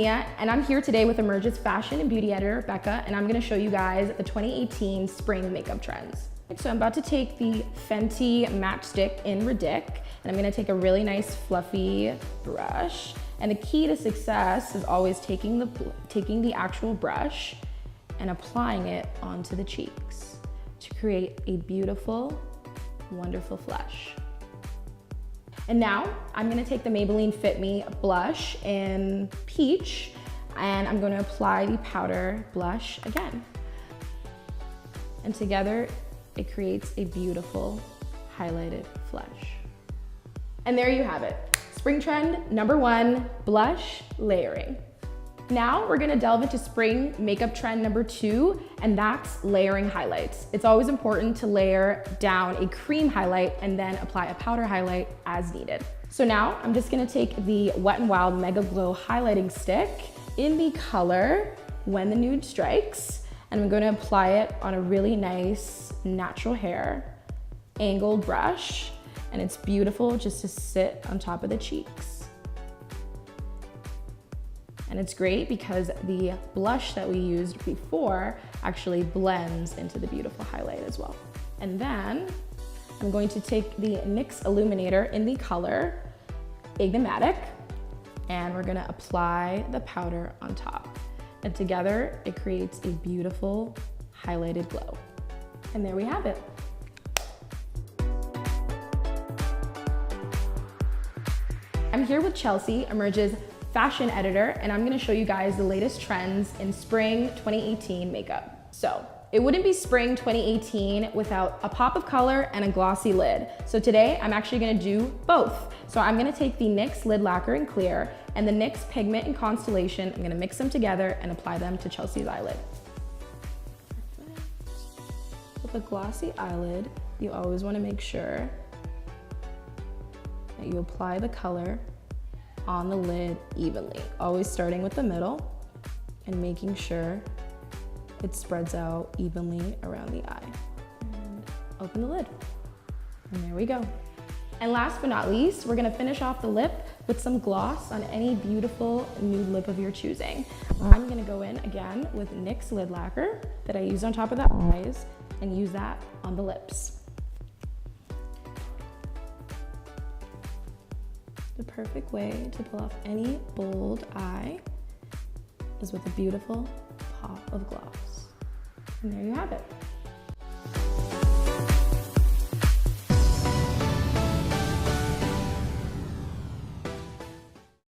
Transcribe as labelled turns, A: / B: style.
A: Mia, and I'm here today with Emerge's fashion and beauty editor, Becca, and I'm gonna show you guys the 2018 spring makeup trends. So I'm about to take the Fenty Matchstick in Ridic, and I'm gonna take a really nice fluffy brush. And the key to success is always taking the actual brush and applying it onto the cheeks to create a beautiful, wonderful flush. And now I'm gonna take the Maybelline Fit Me blush in Peach, and I'm gonna apply the powder blush again. And together, it creates a beautiful highlighted flush. And there you have it. Spring trend number 1, blush layering. Now we're gonna delve into spring makeup trend number 2, and that's layering highlights. It's always important to layer down a cream highlight and then apply a powder highlight as needed. So now I'm just gonna take the Wet n Wild Mega Glow highlighting stick in the color When the Nude Strikes, and I'm gonna apply it on a really nice natural hair angled brush, and it's beautiful just to sit on top of the cheeks. And it's great because the blush that we used before actually blends into the beautiful highlight as well. And then I'm going to take the NYX Illuminator in the color Enigmatic, and we're gonna apply the powder on top. And together it creates a beautiful highlighted glow. And there we have it. I'm here with Chelsea, Emerge's fashion editor, and I'm gonna show you guys the latest trends in spring 2018 makeup. So, it wouldn't be spring 2018 without a pop of color and a glossy lid. So today, I'm actually gonna do both. So I'm gonna take the NYX Lid Lacquer in Clear and the NYX Pigment in Constellation. I'm gonna mix them together and apply them to Chelsea's eyelid. With a glossy eyelid, you always wanna make sure that you apply the color on the lid evenly, always starting with the middle and making sure it spreads out evenly around the eye. And open the lid, and there we go. And last but not least, we're gonna finish off the lip with some gloss on any beautiful nude lip of your choosing. I'm gonna go in again with NYX Lid Lacquer that I used on top of the eyes and use that on the lips. The perfect way to pull off any bold eye is with a beautiful pop of gloss. And there you have it.